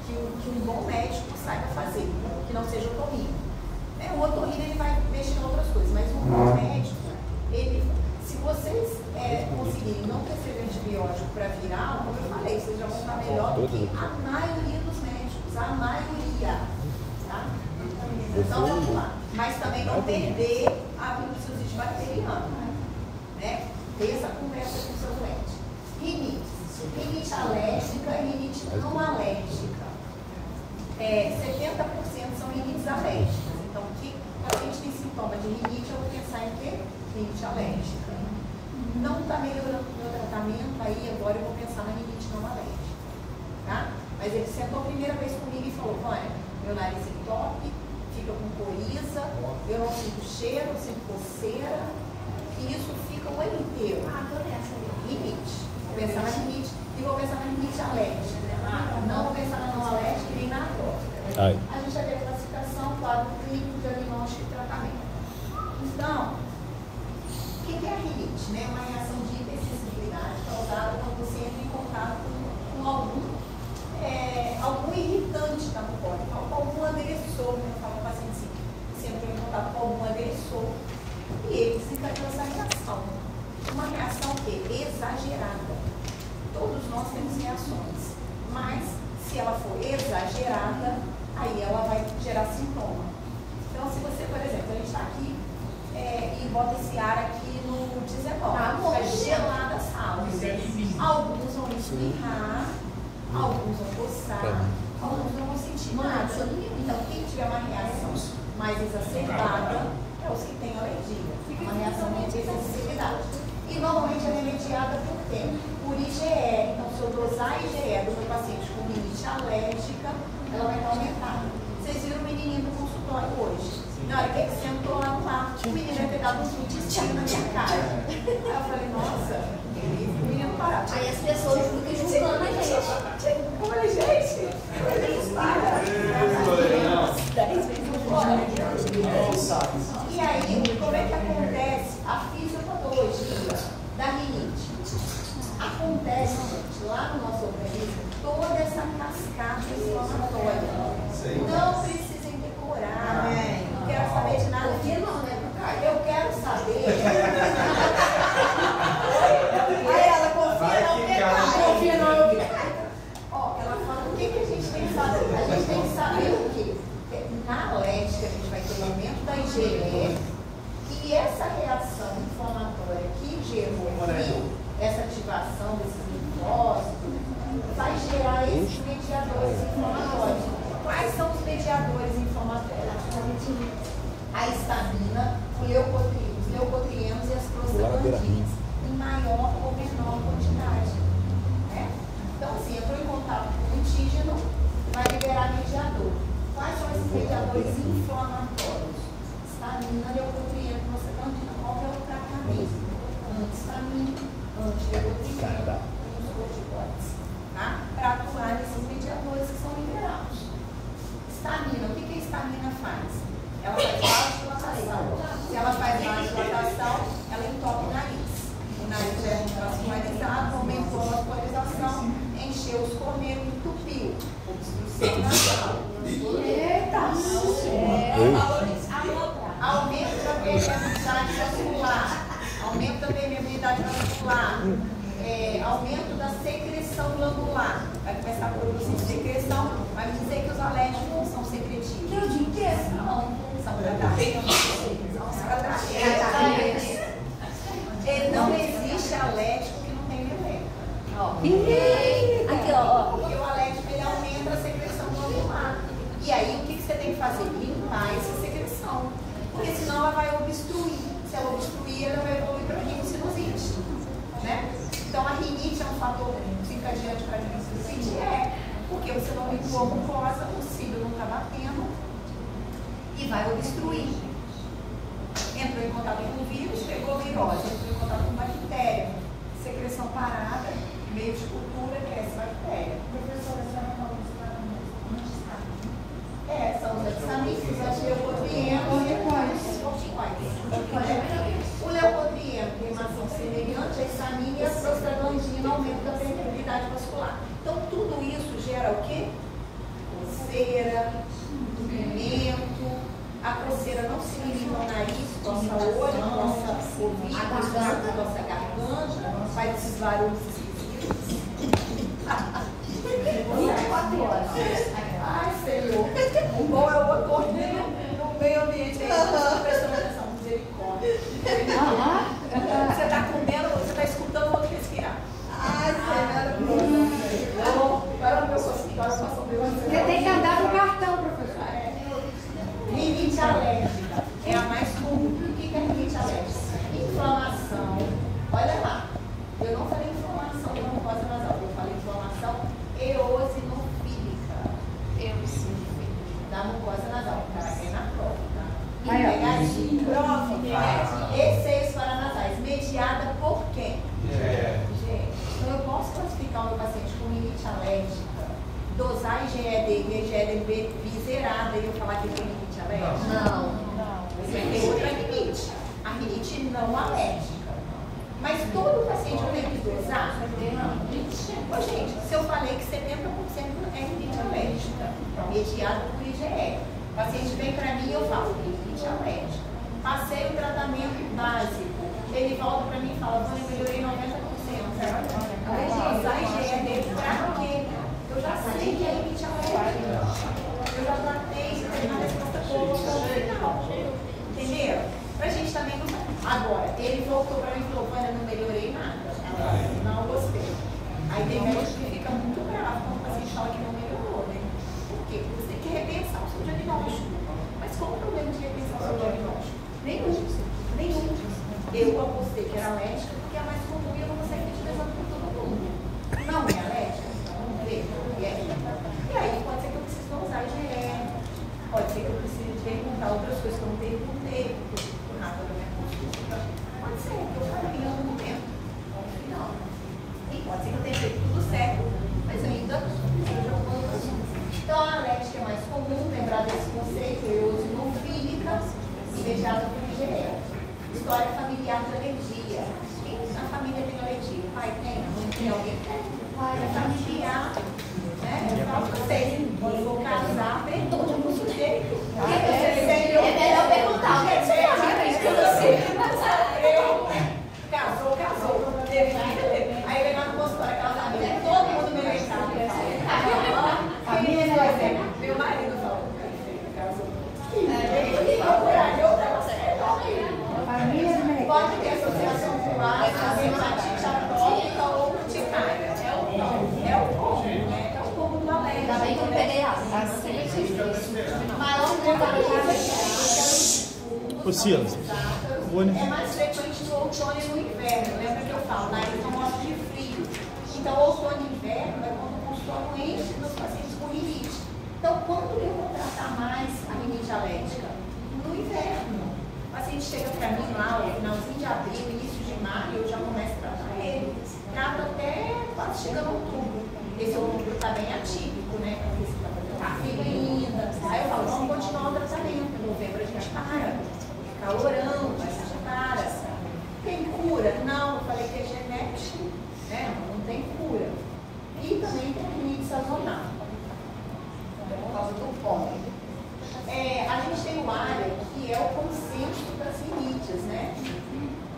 que um bom médico saiba fazer, que não seja otorrino. O otorrino ele vai mexer em outras coisas, mas um bom médico, se vocês conseguirem não prescrever antibiótico para viral, como eu falei, vocês já vão estar melhor do que a maioria dos médicos, a maioria. Tá? Então vamos lá. Mas também não perder a pneumocinite bacteriana. Né? Ter essa conversa com o seu doente. Rinite alérgica e rinite não alérgica. 70% são rinites alérgicas. Então, quando a gente tem sintoma de rinite, eu vou pensar em quê? Rinite alérgica. Não está melhorando o meu tratamento, aí agora eu vou pensar na rinite não alérgica. Tá? Mas ele sentou a primeira vez comigo e falou: olha, meu nariz entope, fica com coriza, eu não sinto cheiro, não sinto coceira, e isso fica o ano inteiro. Rinite. Vou pensar na rinite e vou pensar na rinite alérgica. Não vou pensar na não alérgica nem na atópica. A gente já tem a classificação, quadro clínico, diagnóstico e tratamento. Então, o que é a rinite? Né? Uma reação de hipersensibilidade causada quando você entra em contato com algum irritante da mucosa, algum agressor. Eu falo para o paciente assim, você entrou em contato com algum agressor e ele desencadeou essa reação. Uma reação exagerada. Todos nós temos reações, mas se ela for exagerada, aí ela vai gerar sintoma. Então, se você, por exemplo, a gente está aqui e bota esse ar aqui no 19, vai gelada a sala. Alguns vão espirrar, alguns vão coçar, alguns não vão sentir nada. Então, quem tiver uma reação mais exacerbada é os que têm alergia. Uma reação de hipersensibilidade. E normalmente ela é mediada por quê? Por IgE. Então, se eu dosar IgE do meu paciente com rinite alérgica, ela vai estar aumentada. Vocês viram o menininho do consultório hoje? Na hora que ele sentou lá no ar, o menino vai ter dado um chute na minha cara. Aí eu falei, nossa, o menino parado. Aí as pessoas ficam julgando a gente. Olha, gente, para. 10 vezes fora. E aí, como é que acontece a fisiopatologia da rinite? Acontece, gente, lá no nosso organismo, toda essa cascata inflamatória. Não precisem decorar. Não quero saber de nada aqui, não, né? Eu quero saber. Aí ela confia não, porque confia não, eu quero. Ó, ela fala o que a gente tem que saber. A gente tem que saber o quê? Na alérgica, a gente vai ter o aumento da IgE e essa reação inflamatória que gerou essa ativação desses linfócitos vai gerar esses mediadores inflamatórios. Quais são os mediadores inflamatórios? A histamina, os leucotrienos e as prostaglandinas, em maior ou menor quantidade. Né? Então, assim, entrou em contato com o antígeno, vai liberar mediador. Quais são esses mediadores inflamatórios? Histamina, leucotrieno, prostaglandina. Qual é o tratamento? Anti-histamina, anti-leucotrieno, os corticoides. Tá? Para atuar nesses mediadores que são liberados. Histamina, o que a histamina faz? Ela faz vasodilatação. Se ela faz vasodilatação, ela entope o nariz. O nariz é vascularizado, aumentou a vascularização, encheu os corneios, entupiu. Obstrução nasal. Eita! Aumento da permeabilidade vascular. Aumento da permeabilidade vascular. Aumento da secreção glandular. Vai começar a produzir secreção. Vai me dizer que os alérgicos não são secretivos. Que o dia inteiro? Não. São tratamentos. Não existe alérgico que não tem meleca. Aqui, ó. Porque o alérgico ele aumenta a secreção glandular. E aí o que você tem que fazer? Limpar essa secreção. Porque senão ela vai obstruir. Se ela obstruir, ela vai evoluir para rinocinusite. Né? Então a rinite é um fator desencadeante para a rinocinusite? Porque você não limpou a mucosa, o cílio não está batendo e vai obstruir. Entrou em contato com o vírus, pegou virose, entrou em contato com bactéria, secreção parada, meio de cultura, cresce bactéria. Professora, a senhora falou dos tratamentos? São os antistamínicos, antileucotrienos e os corticoides. O leucotrieno tem uma ação semelhante à histamina e a prostaglandina aumento da permeabilidade vascular. Então, tudo isso gera gera o quê? Coceira, entupimento. A coceira não se limita ao nariz, coça o olho, coça o ouvido, coça a garganta, faz esses barulhos esquisitos. 24 horas. Ai, Senhor. O bom é o acordeiro no meio ambiente aí. Você prestando atenção, misericórdia. Você está comendo, você está escutando o outro respirar. Ai, Senhor. Vai lá no meu consultório, só sobre você. Você tem que andar no cartão, professor. Rinite alérgica é a mais comum. O que é rinite alérgica? Inflamação. Olha lá. Eu não falei inflamação da mucosa nasal, eu falei inflamação eosinofílica. Da mucosa nasal. É na prova, tá? Negativo. Prova. E6 paranasais. Mediada por quem? Gente, então eu posso classificar o meu paciente com rinite alérgica, dosar IgE dele, IgE dele zerada e eu falar que ele tem rinite alérgica? Não. Você tem outra rinite. A rinite não alérgica. Mas todo paciente eu tenho que dosar? Não. Gente, se eu falei que 70% é rinite alérgica, mediada por IgE. O paciente vem para mim e eu falo, rinite alérgica. Passei o tratamento básico. Ele volta para mim e fala, eu melhorei 90%. Eu vou dosar IgE dele para quê? Eu já sei que é rinite alérgica. Eu já tratei, tem uma resposta boa final. Entendeu? Pra gente também não. Agora, ele voltou pra mim e falou, Vânia, não melhorei nada. Não gostei. Aí tem médico que fica muito bravo quando o paciente fala que não melhorou, né? Por quê? Porque você tem que repensar o seu diagnóstico. Mas qual o problema de repensar o seu diagnóstico? Nenhum. Eu apostei que era alérgica porque é a mais comum e eu não vou sair utilizando por todo mundo. Não é alérgica? Então vamos ver. E aí pode ser que eu precise usar IgE. Pode ser que eu precise perguntar outras coisas que eu não perguntei, porque eu fico nada da minha consulta. Pode ser que eu falei em algum momento. No final. E pode ser que eu tenha feito tudo certo, mas eu ainda preciso de alguma outra coisa. Então a alérgica é mais comum, lembrar desse conceito, eosinofílica, mediada por IgE. História familiar de alergia. Quem na família tem alergia? O pai tem? A mãe tem? Alguém tem? É familiar. Eu falo pra vocês, eu vou casar, bem todo mundo sujeito. É melhor perguntar, gente, você casou, teve filho, aí vem lá no consultório, aquela família, todo mundo meio errado. Meu marido falou, casou. Ele procurar de outra você. Pode ter associação com a hepatite atópica ou urticária. É o comum, né? É o comum do alérgico. Ainda bem que eu não peguei asa. Ô Silas, é mais frequente no outono e no inverno. Lembra que eu falo? Nariz é um modo de frio. Então, outono e inverno é quando o consultório enche dos pacientes com rinite. Então, quando eu vou tratar mais a rinite alérgica? No inverno. O paciente chega para mim lá, no finalzinho de abril, início de maio, eu já começo a tratar ele. Trato até quase chegando outubro. Esse outubro está bem atípico, né? Porque você está fazendo frio ainda. Aí eu falo, vamos continuar o tratamento. Em novembro a gente para. Calorão, a gente para. Tem cura? Não, eu falei que é genético. Né? Não tem cura. E também tem rinite sazonal. Por causa do pólen. A gente tem o área que é o consenso das rinites, né?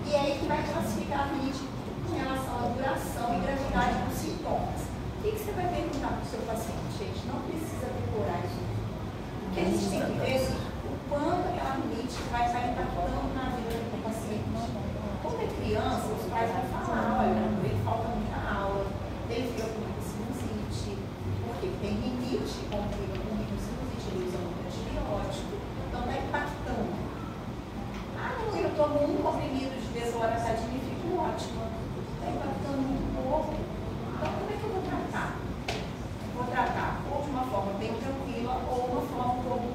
E é aí que vai classificar a rinite em relação à duração e gravidade dos sintomas. O que você vai perguntar para o seu paciente, gente? Não precisa decorar isso. O que a gente tem que ver o quanto aquela rinite vai estar impactando na vida do paciente. Quando é criança, os pais vão falar, olha, ele falta muita aula, ele fica com sinusite, porque tem rinite, complica com sinusite, ele usa muito antibiótico, então está impactando. Ah, não, eu tomo um comprimido de desloratadina e fico ótima. Está impactando muito pouco. Então, como é que eu vou tratar? Vou tratar ou de uma forma bem tranquila ou uma forma um pouco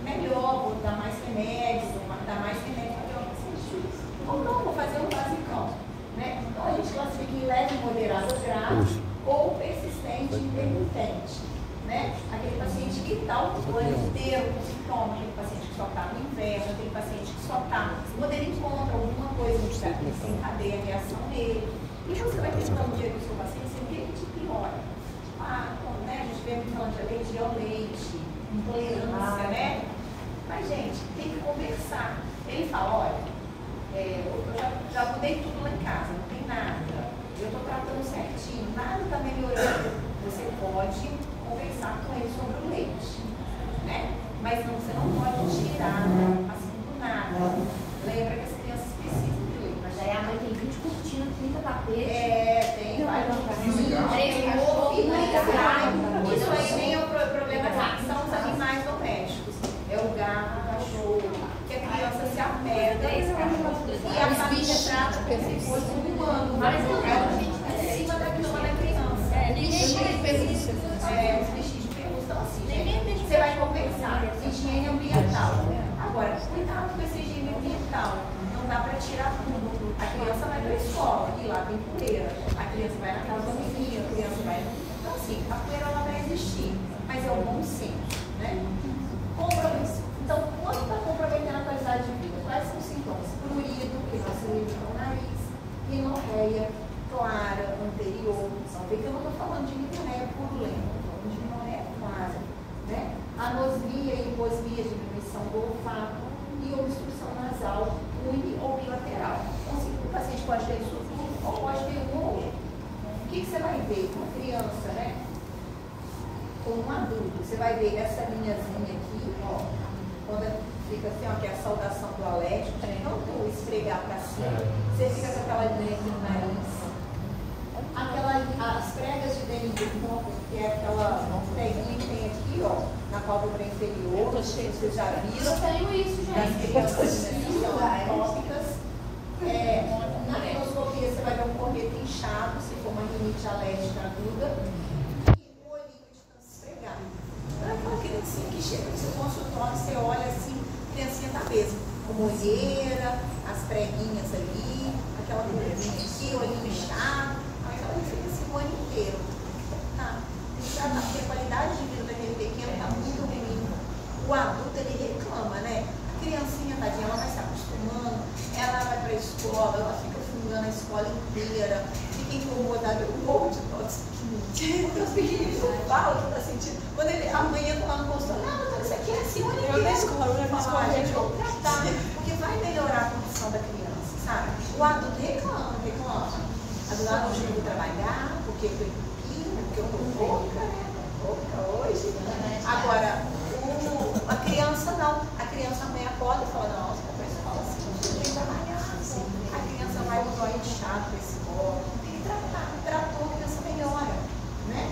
melhor, vou dar mais remédios, dar mais remédio para o paciente. Ou não, vou fazer um basicão. Né? Então, a gente classifica em leve, moderado, grave ou persistente e intermitente. Né? Aquele paciente que está o ano inteiro com sintoma, aquele paciente que só está no inverno, aquele paciente que só está, quando ele encontra alguma coisa que desencadeia a reação nele. E você vai tentando o dia do seu paciente, você vê que piora. Né? A gente vem me falando de alergia ao leite, intolerância, né? Mas, gente, tem que conversar. Ele fala, olha, eu já mudei tudo lá em casa, não tem nada. Eu estou tratando certinho, nada está melhorando. Você pode conversar com ele sobre o leite, né? Mas não, você não pode tirar assim do nada. Lembra que as crianças precisam de leite. Mas aí a mãe tem 20 cortinas, 30 tapetes. Tem vários. Isso aí nem é o problema, são os animais domésticos. É o gato, o cachorro, que a criança se apega e a família trata como se fosse um humano. Mas em cima da cama da criança. Ninguém fez isso. Os bichinhos de pelúcia. Então, assim, gente, você vai conversar. Higiene ambiental. Agora, cuidado com essa higiene ambiental. Não dá para tirar tudo. A criança vai para a escola e lá tem poeira. A criança vai na casa da vizinha, a criança vai. Então, assim, a poeira ela vai existir, mas é o bom senso, né? Compromisso. Então, quando está comprometendo a qualidade de vida, quais são os sintomas? Prurido, que nós temos no nariz, rinorreia, clara, anterior. Então, vê que eu não estou falando de rinorreia purulenta, estou falando de rinorreia clara, né? Anosmia e hiposmia, diminuição do olfato e obstrução nasal, uni ou bilateral. Então, assim, o paciente pode ter isso tudo ou pode ter um ou outro. O que você vai ver? Uma criança, né? Ou um adulto, você vai ver essa linhazinha aqui, ó, quando fica assim, ó, que é a saudação do alérgico, não tu esfregar pra cima, você fica com aquela linha aqui no nariz. As pregas de dengue, que é aquela preguinha que tem aqui, ó, na pálpebra inferior, vocês já viram. Eu tenho isso, gente. Das crianças que são atópicas. Na endoscopia você vai ver um corneto inchado, se for uma rinite alérgica aguda. E o olhinho de tanto esfregar. Não é aquela criancinha que chega no seu consultório, você olha assim, a criancinha tá mesmo. Com olheira, as preguinhas ali, aquela coisinha aqui, olhinho inchado. Aquela fica assim o ano inteiro. Tá? Porque a qualidade de vida daquele pequeno tá muito ruim. O adulto, ele reclama, né? A criancinha, tadinha, ela vai se acostumando, ela vai para a escola, ela fica fungando a escola inteira, fica incomodada, eu morro de dó desse pequenininho. Porque os pequenininhos não falam, tá sentindo? Quando a mãe entra lá no consultório, não, isso aqui é assim, olha aqui. Gente, vamos tratar, porque vai melhorar a condição da criança, sabe? O adulto reclama. A do lado não chega a trabalhar, porque eu estou entupindo, porque eu estou louca, né? Hoje. Agora, a criança não. A criança amanhã acorda e fala, não, você vai para a escola assim, não tem que trabalhar. A criança vai com o zóio inchado para esse corpo. Tem que tratar. Tratou, a criança melhora, né?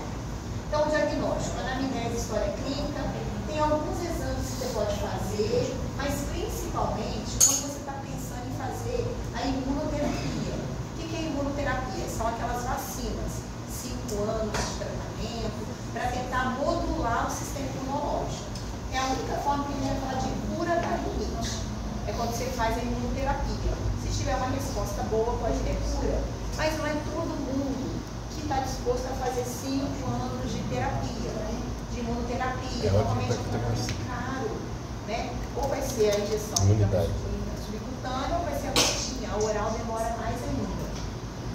Então, o diagnóstico, anamnese, história clínica, tem alguns exames que você pode fazer, mas principalmente quando você está pensando em fazer a imunoterapia. O que é imunoterapia? São aquelas vacinas, 5 anos de tratamento, para tentar modular o sistema imunológico. É a única forma que a gente vai falar de cura da rinite. É quando você faz a imunoterapia. Se tiver uma resposta boa, pode ter cura. Mas não é todo mundo que está disposto a fazer 5 anos de terapia, né? De imunoterapia. Normalmente é muito caro, né? Ou vai ser a injeção subcutânea ou vai ser a gotinha. A oral demora mais ainda.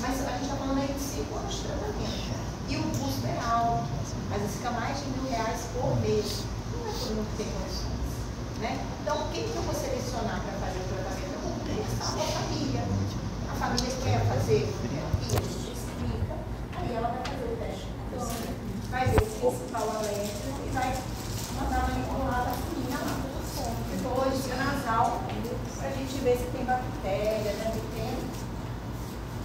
Mas a gente está falando aí de 5 anos de tratamento. E o custo é alto. Às vezes fica mais de R$1.000 por mês. Não é todo mundo que tem condições, né? Então, quem que eu vou selecionar para fazer o tratamento? Eu vou conversar com a família. A família quer fazer terapia, a gente explica. Aí ela vai fazer o teste de câncer, vai ver o principal alérgico e vai mandar manipular a filhinha lá. Depois, nasal, para a gente ver se tem bactéria, né?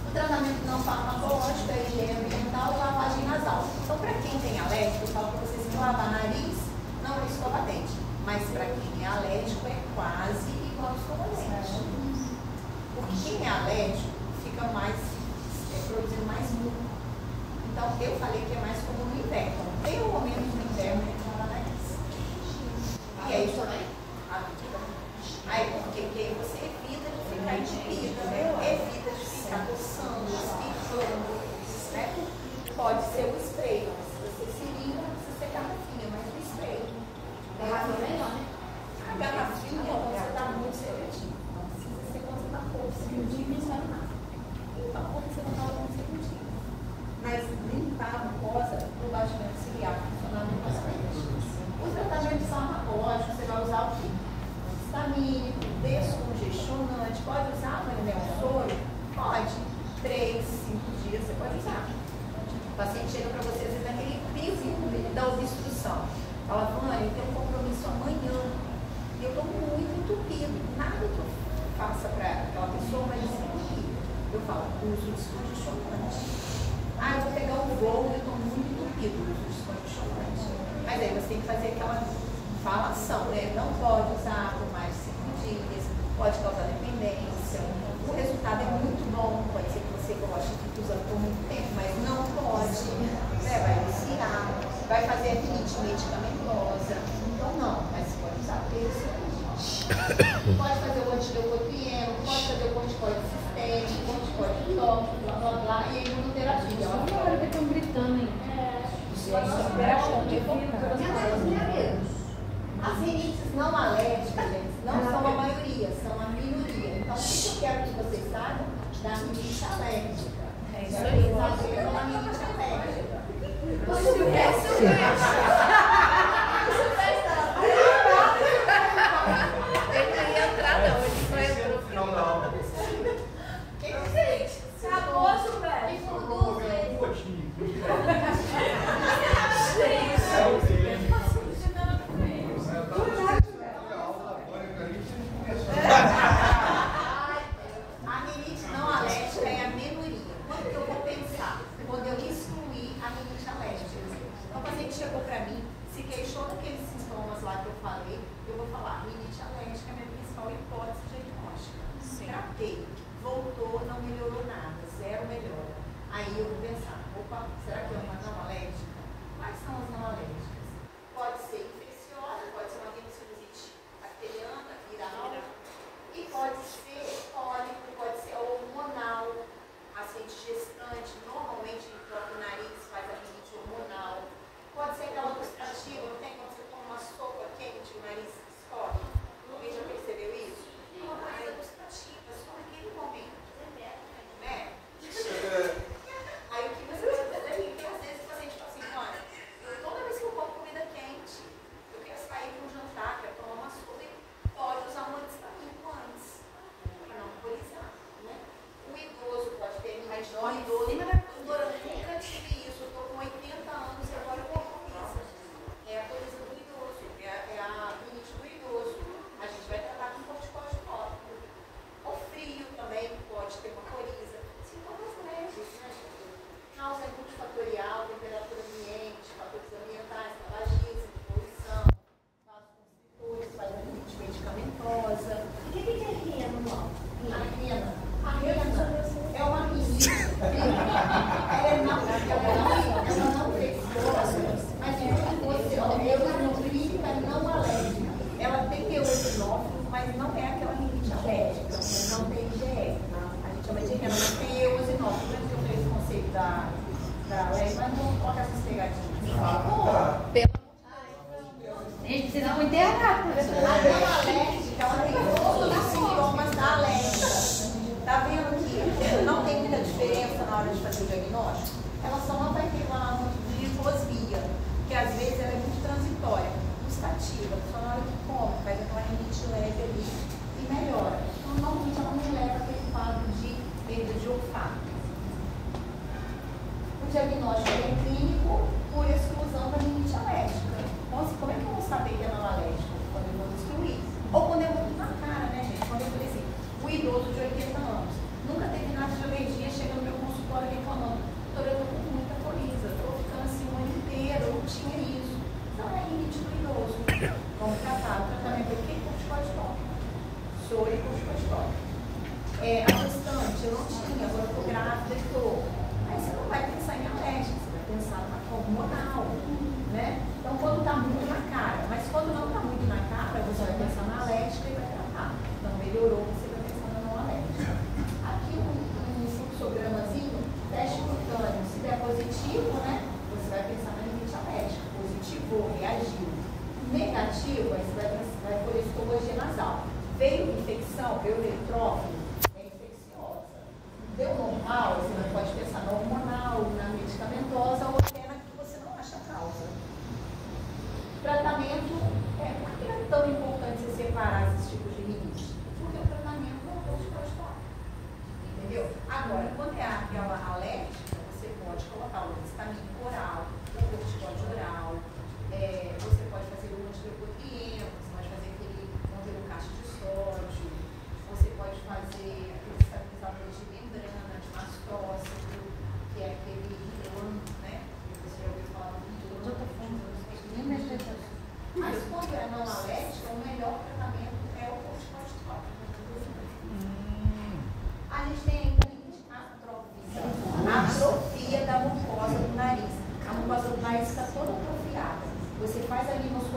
O tratamento não farmacológico é higiene ambiental e lavagem nasal. Então, para quem tem alérgico, eu falo para vocês que lavar nariz não é escova dente. Mas para quem é alérgico é quase igual a escova dente. Porque quem é alérgico fica mais, produzindo mais muco. Então, eu falei que é mais como no inverno. Pelo menos no inverno tem que lavar nariz. E aí, aí porque você evita de ficar entupida, né? Evita de ficar coçando, espirrando, né? Pode ser o spray, mas se você seringa, não precisa ser garrafinha, mas o spray. Garrafinha é melhor, né? A garrafinha, quando você está muito seletivo, não precisa ser quando você está pouco seletivo. da obstrução. Fala, Vânia, eu tenho um compromisso amanhã e eu estou muito entupido. Nada que eu faça para aquela pessoa vai desentupir. Eu falo, uso descondicionante. Ah, eu vou pegar um voo e eu estou muito entupido, uso descondicionante. Mas aí você tem que fazer aquela falação, né? Não pode usar por mais de 5 dias, pode causar dependência. O resultado é muito bom, pode ser que você goste de ficar usando por muito tempo, mas não pode, né? Vai viciar, vai fazer rinite medicamentosa. Então não, mas você pode usar esse. Pode fazer o antileucotrieno, pode fazer o corticoide sistêmico, corticoide tópico, blá blá blá, e a imunoterapia. Só na hora que estão gritando aí. As rinites não alérgicas, gente, não são a maioria, são a minoria. Então, o que eu quero que vocês saibam da rinite alérgica? É isso aí. Exagero na rinite alérgica. Ele não ia entrar, não. Ele só entrou. Final da aula. O que vocês? Acabou, Silvério. E por 2 vezes. A rinite não alérgica é a minoria. Quando que eu vou pensar? Quando eu excluir a rinite alérgica. Então, o paciente chegou para mim, se queixou daqueles sintomas lá que eu falei, eu vou falar, rinite alérgica é a minha principal hipótese diagnóstica. Tratei, voltou, não melhorou nada, zero melhora. Aí eu vou pensar, opa, será que é uma não alérgica? Quais são as não alérgicas? Pode ser infecciosa, pode ser uma rinocinusite bacteriana, viral, e pode ser cólico, pode ser hormonal, paciente gestante, normalmente no próprio nariz faz a rinite hormonal. Pode ser aquela gustativa, não tem quando você toma uma sopa quente e o nariz escorre? Alguém já percebeu isso? É uma coisa gustativa, só naquele momento. Né? Aí o que você vai fazer? Porque às vezes o paciente fala assim, olha, toda vez que eu como comida quente, eu quero sair para um jantar, quero tomar uma sopa, e pode usar um antistamínico antes, para não alcoolizar, né? O idoso pode ter rinite, o idoso, doutora, eu nunca tive isso, eu estou com 80 anos e agora eu alcoolizo. É a coisa do idoso, é a rinite do idoso. A gente vai tratar com corticoide tópico. O frio também pode ter uma coriza. Sintomas leves, né, gente? Náusea multifatorial, temperatura ambiente, fatores ambientais, tabagismo, poluição, vasoconstritores, faz a rinite medicamentosa. O que é reno, não? A rena é uma rinite. Ela não infecciosa, mas eu não clínica não alérgica. Ela tem eosinófilo, mas não é aquela rinite alérgica, não tem IgE. A gente chama de rena, mas tem eosinófilo. Lembra que eu falei esse conceito da lei, mas não coloca essas pegadinhas. Gente, vocês vão internar, professor. A não alérgica, ela tem todos os sintomas da alérgica. Tá vendo que não tem muita diferença na hora de fazer o diagnóstico? Ela só não vai ter lá muito de hiposmia, que às vezes ela é muito transitória. Gustativa, só na hora que come, faz aquela rinite leve ali e melhora. Então, normalmente ela não leva aquele quadro de perda de olfato. O diagnóstico é clínico por exclusão da rinite alérgica. Então, assim, como é que eu vou saber que é não alérgico? Quando eu vou excluir. Ou quando eu vou na cara, né, gente? Quando eu falei assim, o idoso de 80 anos nunca teve nada de alergia, chega no meu consultório reclamando, doutora, eu tô com muita coriza, tô ficando assim o ano inteiro, eu não tinha isso. Não é rinite do idoso. Vamos tratar. O tratamento é que corticoide tópico. Soro e corticoide tópico. A gestante, eu não tinha, agora eu tô grávida e tô. Aí você não vai pensar em alérgico, você vai pensar na hormonal, né? Então, quando tá muito na cara, mas quando não tá muito na cara, você vai pensar na alérgica e vai tratar. Então, melhorou, você vai pensar na não alérgica. Aqui, um fluxogramazinho, teste cutâneo, se der positivo, né? Você vai pensar na rinite alérgica. Positivo, reagiu. Negativo, aí você vai por histologia nasal. Veio infecção, veio neutrófilo, é infecciosa. Deu normal, você pode pensar na hormonal, na medicamentosa ou até na que você não acha causa. Tratamento, por que é tão importante você separar esses tipos de rinite? Porque o tratamento é o corticoide tópico. Entendeu? Agora, quando é aquela alérgica, você pode colocar o histamínico oral, o corticoide oral,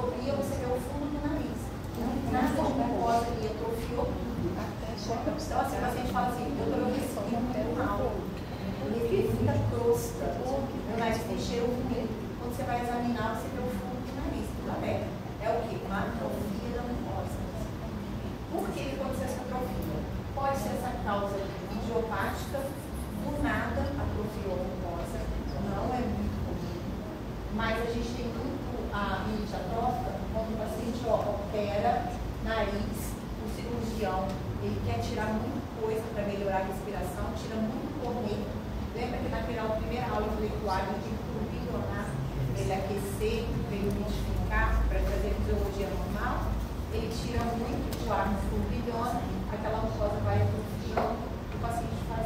atrofia, você vê o fundo do nariz. Nada de mucosa ali, atrofiou tudo. Então, assim, o paciente fala assim, eu estou respirando muito mal. Ele fica crosta. O nariz tem cheiro ruim. Quando você vai examinar, você vê o fundo do nariz, tudo aberto. É o quê? Uma atrofia da mucosa. Por que acontece essa atrofia? Pode ser essa causa idiopática, do nada atrofiou a mucosa, não é muito comum. Mas a gente tem muito a rinite atrófica quando o paciente opera nariz, o cirurgião, ele quer tirar muita coisa para melhorar a respiração, tira muito corneto. Lembra que naquela primeira aula eu falei que o ar tem que turbilhonar, ele aquecer, para ele umidificar, para trazer a fisiologia normal? Ele tira muito do ar no turbilhona, aquela mucosa vai atrofiando, o paciente fica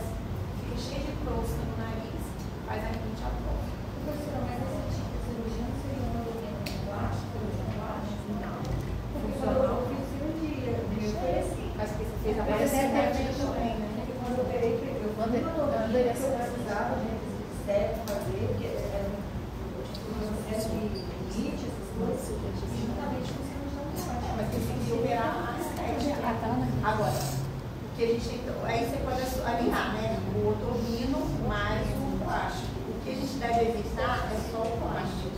cheio de crosta no nariz, faz a rinite atrófica. Professora, mas esse tipo de cirurgia não seria um movimento plástico, cirurgia plástica? Não. Porque quando eu fiz cirurgia, Mas que você fez a paciente também, né? quando eu operei, eu mandei que eu precisava de estética fazer, porque era um processo de rinite, essas coisas, e juntamente com cirurgião plástico. Mas tem que operar a estética. Agora, o que a gente tem, aí você pode alinhar, né? O otorrino mais o plástico. O que a gente deve evitar é só o plástico.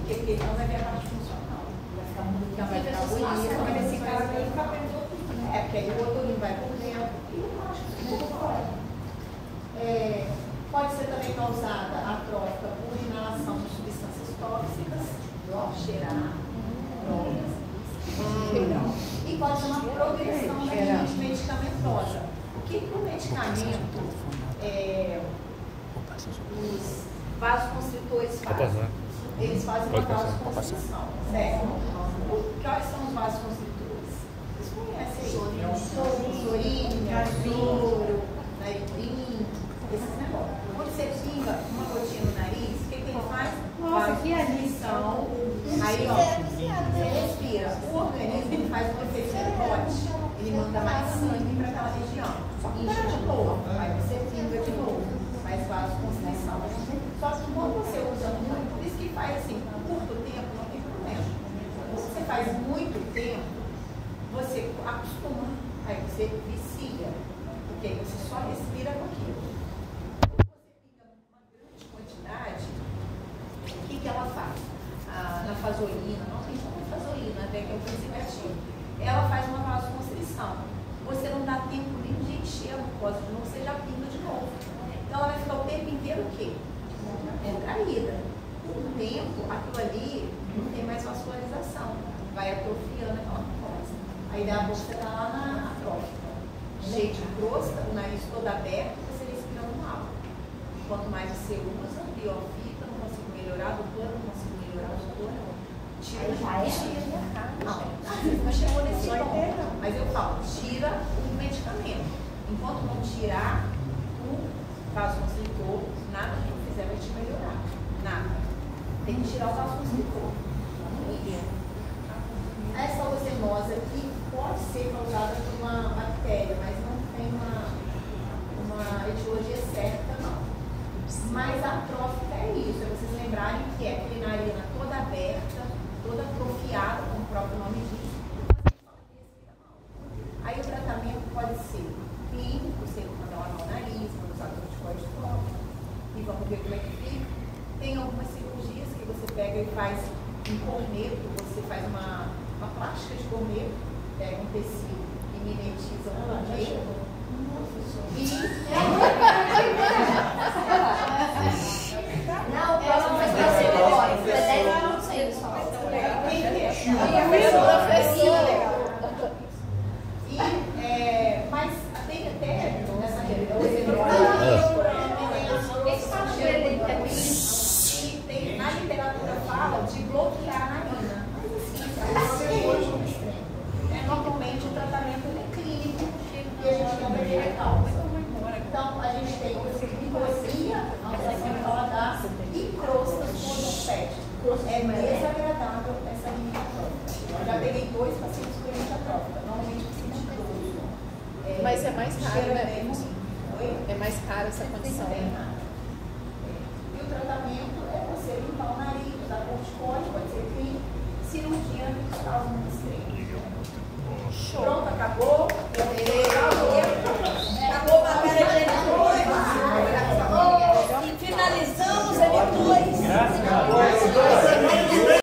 Porque não vai ter a parte funcional. Vai ficar muito, vai ficar bonito, vai esse cara meio cabelo. Porque aí o otorrino vai por dentro e o plástico fica por fora. Pode ser também causada atrófica por inalação de substâncias tóxicas, cheirar, drogas. E pode ser uma progressão da rinite medicamentosa. O que o medicamento, os vasoconstritores fazem? Eles fazem uma vasoconstrição, certo? Quais são os vasoconstritores? Vocês conhecem aí? Sorinha, soro, naiprim, esses negócios. Quando você pinga uma gotinha no nariz, o que ele faz? Nossa, que vasoconstrição. Aí, ó, você respira. O organismo ele faz um efeito rebote. Ele manda mais sangue para aquela região. Incha de novo. Aí você pinga de novo. Faz vasoconstrição. Só que quando você usa muito, por isso que faz assim, curto tempo, não tem problema. Quando você faz muito tempo, você acostuma. Aí você vicia. Porque aí você só respira com aquilo. Quando você pinga uma grande quantidade, o que ela faz? Na fazolina, não tem como fazolina, até que é o princípio ativo. Ela faz uma vasoconstrição. Você não dá tempo nem de encher a mucosa de novo, você já pinga de novo. Então ela vai ficar o tempo inteiro o quê? Contraída. Com o tempo, aquilo ali não tem mais vascularização. Vai atrofiando aquela mucosa. Aí da boca está lá na atrófica. Cheio de crosta, o nariz todo aberto, você respirando mal. Quanto mais você usa, pior fica, não consigo melhorar do plano, não consigo melhorar do plano. Tira não chegou nesse ponto. Mas eu falo, tira o medicamento. Enquanto não tirar o vasoconstritor, nada que eu fizer vai te melhorar. Nada. Tem que tirar o vasoconstritor. Essa ozenose aqui pode ser causada por uma bactéria, mas não tem uma etiologia certa, não. Mas a atrófica é isso, é vocês lembrarem que é aquele narina toda aberta, toda atrofiada, como o próprio nome diz, o paciente fala que respira mal. Aí o tratamento pode ser clínico, você mandar lavar o nariz, mandar usar corticoide próprio, e vamos ver como é que fica. Tem algumas cirurgias que você pega e faz um corneto, você faz uma plástica de corneto, pega um tecido e mimetiza um corneto. Não, o próximo vai ser agora. Foi 10 minutos aí, pessoal. Mas tem até nessa tem na literatura fala de bloquear a narina. Normalmente o tratamento é clínico e a gente não vai ver a causa. Então a gente tem hipoxia, alteração do paladar e crostas por é desagradável essa rinite atrófica. Eu já peguei 2 pacientes com rinite atrófica, normalmente paciente idoso. Mas é mais caro, né? Oi? É mais caro essa condição. E o tratamento é você limpar o nariz, usar corticoide, pode ser clínico. cirurgia no hospital do Ministério. Pronto, acabou.